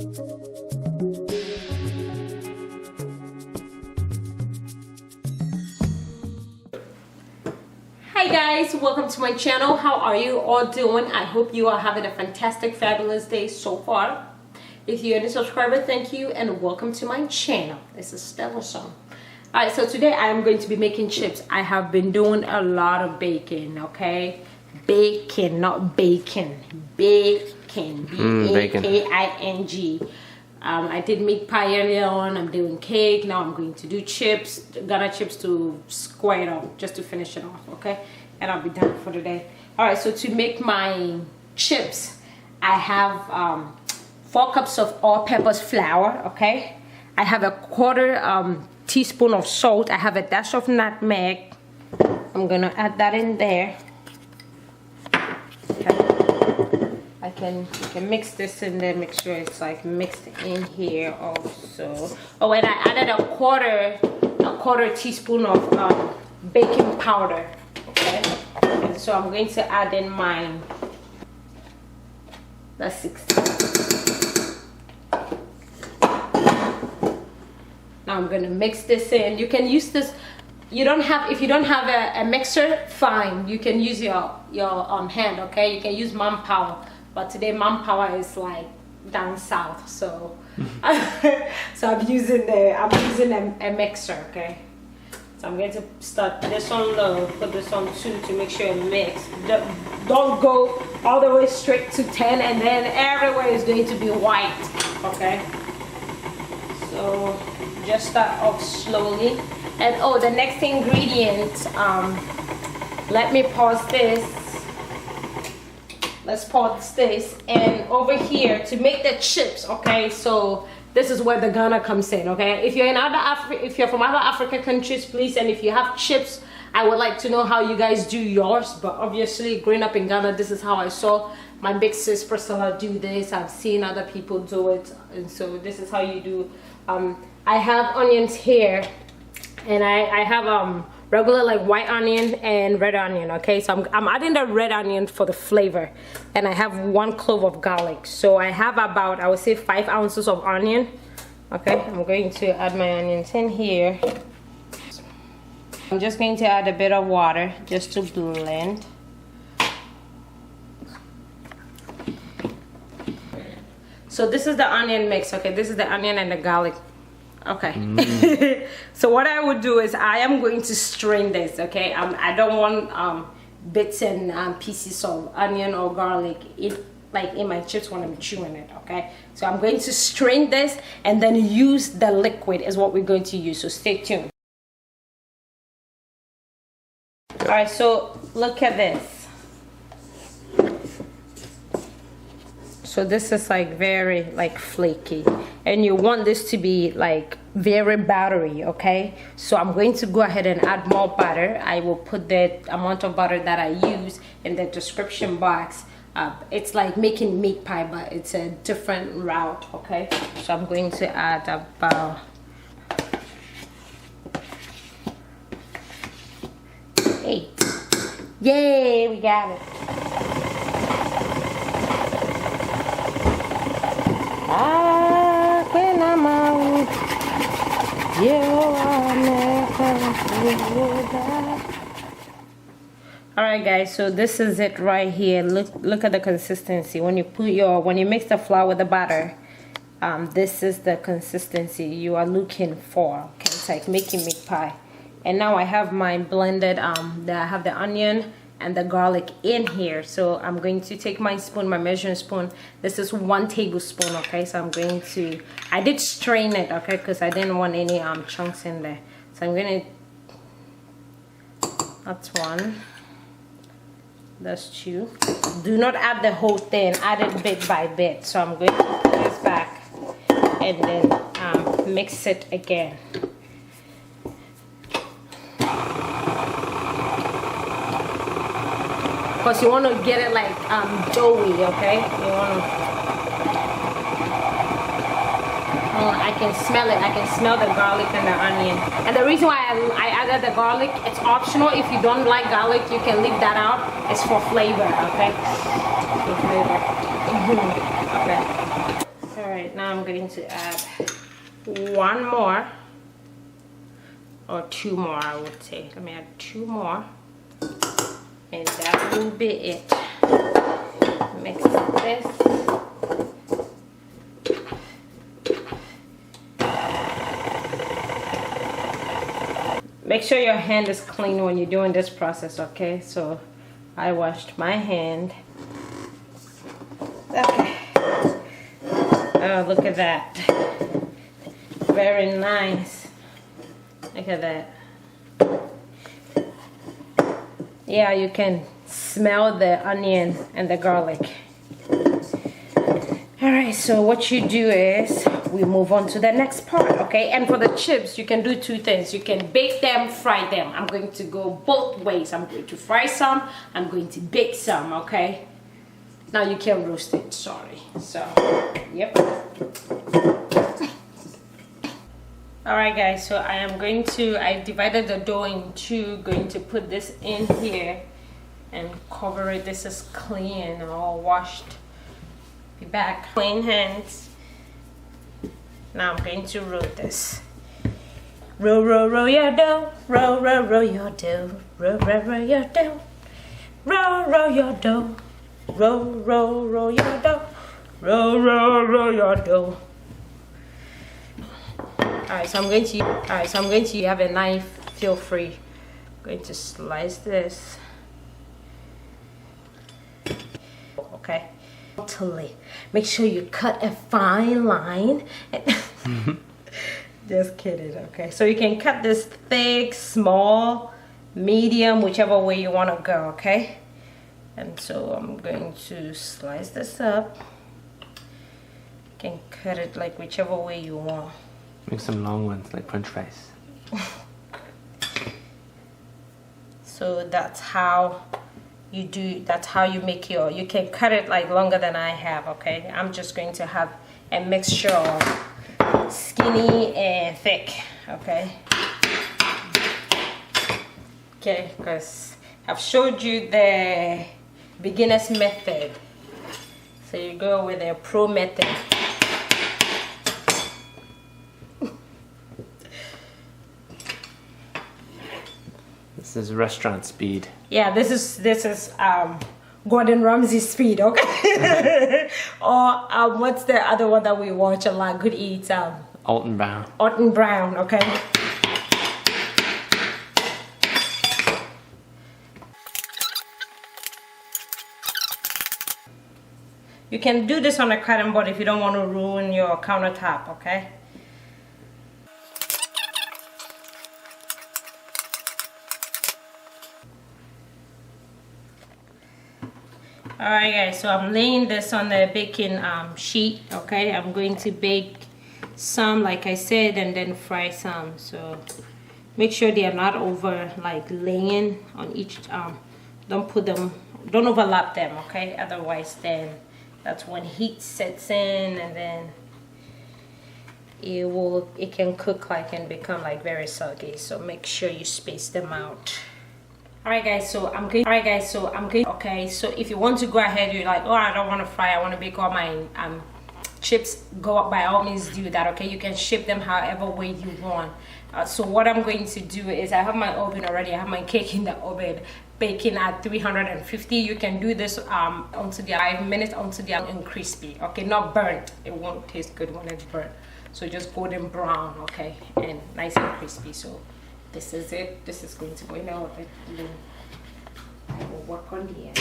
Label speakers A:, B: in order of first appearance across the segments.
A: Hi guys, welcome to my channel. How are you all doing? I hope you are having a fantastic, fabulous day so far. If you're a new subscriber, thank you and welcome to my channel. This is StellaZone. Alright, so today I am going to be making chips. I have been doing a lot of baking, okay? Baking, not bacon. Baking. B-A-K-I-N-G. I did meat pie earlier on. I'm doing cake. Now I'm going to do chips. Ghana chips to square it up, just to finish it off, okay? And I'll be done for the day. Alright, so to make my chips, I have 4 cups of all-purpose flour, okay? I have a 1/4 teaspoon of salt. I have a dash of nutmeg. I'm gonna add that in there. Okay. You can mix this in there, make sure it's like mixed in here also. Oh, and I added a quarter teaspoon of baking powder. Okay, and so I'm going to add in mine. That's 60. Now I'm gonna mix this in. You can use this. If you don't have a mixer, fine. You can use your hand. Okay, you can use manpower. But today manpower is like down south, so so I'm using a mixer. Okay, so I'm going to start this on low, put this on 2 to make sure it mix. Don't go all the way straight to 10 and then everywhere is going to be white. Okay, so just start off slowly. And oh, the next ingredient, let me pause this. Let's pause this. And over here to make the chips, okay, so this is where the Ghana comes in. Okay, if you're from other African countries, please, and if you have chips, I would like to know how you guys do yours. But obviously growing up in Ghana, this is how I saw my big sis Priscilla do this. I've seen other people do it, and so this is how you do. I have onions here, and I have regular like white onion and red onion. Okay, so I'm adding the red onion for the flavor, and I have 1 clove of garlic. So I have about, I would say, 5 ounces of onion. Okay, I'm going to add my onions in here. I'm just going to add a bit of water just to blend. So this is the onion mix. Okay, this is the onion and the garlic. Okay. So what I would do is I am going to strain this. Okay, I don't want bits and pieces of onion or garlic in my chips when I'm chewing it. Okay, so I'm going to strain this and then use the liquid is what we're going to use, so stay tuned. All right, so look at this. So this is like very like flaky, and you want this to be like very buttery. Okay, so I'm going to go ahead and add more butter. I will put the amount of butter that I use in the description box. It's like making meat pie, but it's a different route. Okay, so I'm going to add about 8. Yay, we got it. When I'm out, alright guys, so this is it right here. Look at the consistency. When you mix the flour with the butter, this is the consistency you are looking for. Okay, it's like making meat pie. And now I have my blended I have the onion and the garlic in here. So I'm going to take my spoon, my measuring spoon. This is 1 tablespoon. Okay, so I'm going to, I did strain it, okay, because I didn't want any chunks in there. So I'm gonna, that's 1, that's 2. Do not add the whole thing, add it bit by bit. So I'm going to put this back and then mix it again. Because you want to get it like doughy, okay? You want to. I can smell it. I can smell the garlic and the onion. And the reason why I added the garlic, it's optional. If you don't like garlic, you can leave that out. It's for flavor, okay? For flavor. Okay. All right. now I'm going to add one more or two more, I would say. Let me add two more, and that will be it. Mix this. Make sure your hand is clean when you're doing this process, okay? So I washed my hand. Okay. Oh, look at that. Very nice. Look at that. Yeah, you can smell the onion and the garlic. Alright, so what you do is we move on to the next part, okay? And for the chips, you can do two things. You can bake them, fry them. I'm going to go both ways. I'm going to fry some, I'm going to bake some, okay? Now you can roast it, sorry. So, yep. Alright guys, so I divided the dough in two, going to put this in here and cover it. This is clean, all washed. Be back. Clean hands. Now I'm going to roll this. Roll, roll, roll your dough. Roll, roll, roll your dough. Roll, roll, roll your dough. Roll, roll your dough. Roll, roll, roll your dough. Roll, roll, roll your dough. Alright, so I'm going to you have a knife, feel free. I'm going to slice this. Okay. Make sure you cut a fine line. Just kidding, okay? So you can cut this thick, small, medium, whichever way you want to go, okay? And so I'm going to slice this up. You can cut it like whichever way you want.
B: Make some long ones like French fries.
A: So that's how you make you can cut it like longer than I have, okay? I'm just going to have a mixture of skinny and thick, okay? Okay, because I've showed you the beginner's method. So you go with a pro method.
B: This is restaurant speed.
A: Yeah, this is Gordon Ramsay speed, okay? Or what's the other one that we watch a lot? Good Eats.
B: Alton Brown.
A: Alton Brown, okay? You can do this on a cutting board if you don't want to ruin your countertop, okay? Alright guys, so I'm laying this on the baking sheet, okay? I'm going to bake some, like I said, and then fry some. So make sure they are not over, like laying on each, don't overlap them, okay? Otherwise then that's when heat sets in, and then it can cook like and become like very soggy. So make sure you space them out. Alright guys, so I'm going, okay, so if you want to go ahead, you're like, oh, I don't want to fry, I want to bake all my chips, go up, by all means do that, okay? You can shape them however way you want. So what I'm going to do is, I have my oven already, I have my cake in the oven, baking at 350. You can do this until the 5 minutes until they are crispy, okay? Not burnt, it won't taste good when it's burnt. So just golden brown, okay? And nice and crispy. So this is it. This is going to go in the oven. And then I will work on the end.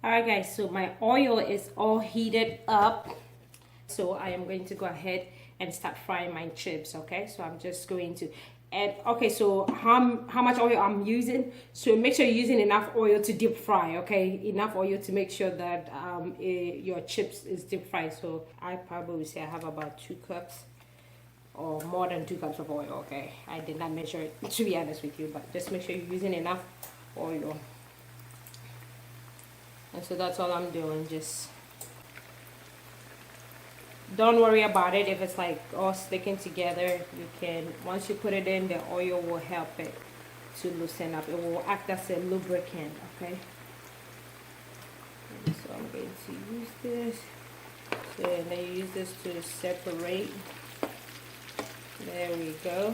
A: Alright guys, so my oil is all heated up. So I am going to go ahead and start frying my chips, okay? So I'm just going to add, okay, so how much oil I'm using. So make sure you're using enough oil to deep fry, okay? Enough oil to make sure that your chips is deep fried. So I probably say I have about 2 cups or more than 2 cups of oil, okay? I did not measure it, to be honest with you, but just make sure you're using enough oil. And so that's all I'm doing. Just don't worry about it if it's like all sticking together. You can, once you put it in, the oil will help it to loosen up. It will act as a lubricant, okay? So I'm going to use this. So and then you use this to separate. There we go.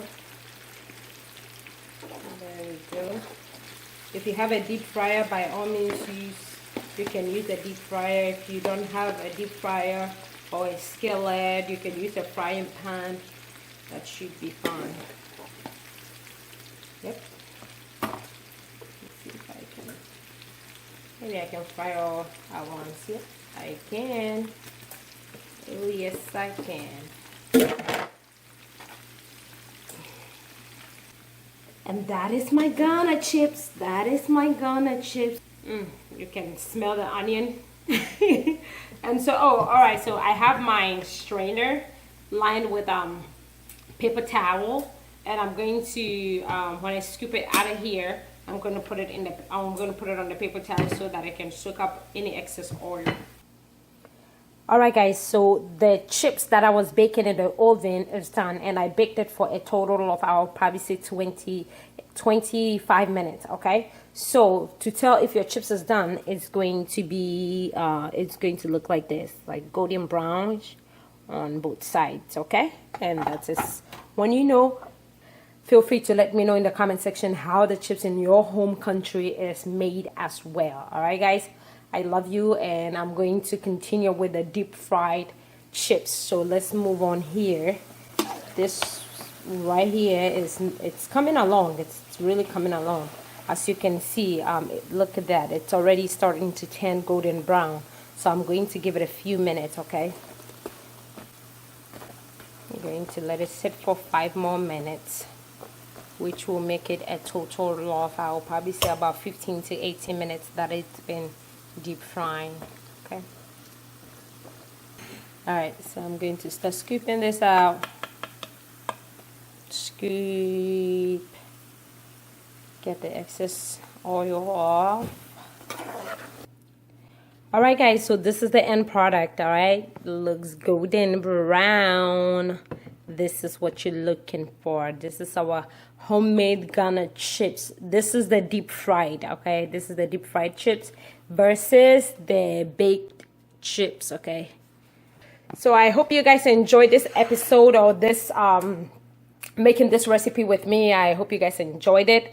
A: There we go. If you have a deep fryer, by all means you can use a deep fryer. If you don't have a deep fryer or a skillet, you can use a frying pan. That should be fine. Yep. Let's see if I can. Maybe I can fry all at once. Yep, I can. Oh yes, I can. And that is my Ghana chips. That is my Ghana chips. You can smell the onion. And so, oh, all right. So I have my strainer lined with paper towel, and I'm going to when I scoop it out of here, I'm going to put it on the paper towel so that it can soak up any excess oil. All right, guys. So the chips that I was baking in the oven is done, and I baked it for a total of, I'll probably say 25 minutes. Okay. So to tell if your chips is done, it's going to be it's going to look like this, like golden brownish on both sides. Okay, and that's it. When you know, feel free to let me know in the comment section how the chips in your home country is made as well. All right, guys. I love you, and I'm going to continue with the deep fried chips. So let's move on here. This right here it's coming along. It's really coming along. As you can see, look at that. It's already starting to turn golden brown. So I'm going to give it a few minutes, okay? I'm going to let it sit for 5 more minutes, which will make it a total of, I'll probably say about 15 to 18 minutes that it's been deep frying. Okay. Alright, so I'm going to start scooping this out. Scoop. Get the excess oil off. Alright, guys, so this is the end product. Alright, looks golden brown. This is what you're looking for. This is our homemade Ghana chips. This is the deep fried, okay? This is the deep fried chips versus the baked chips, okay? So I hope you guys enjoyed this episode, or this making this recipe with me. I hope you guys enjoyed it.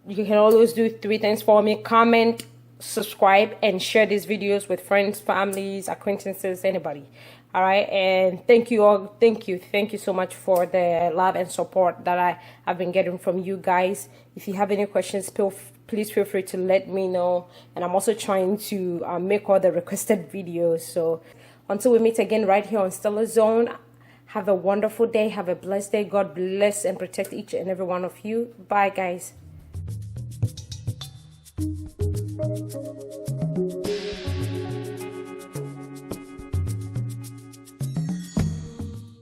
A: You can always do 3 things for me: comment, subscribe, and share these videos with friends, families, acquaintances, anybody. All right, and thank you all. Thank you so much for the love and support that I've been getting from you guys. If you have any questions, please feel free to let me know. And I'm also trying to make all the requested videos. So until we meet again right here on StellaZone, have a wonderful day. Have a blessed day. God bless and protect each and every one of you. Bye, guys.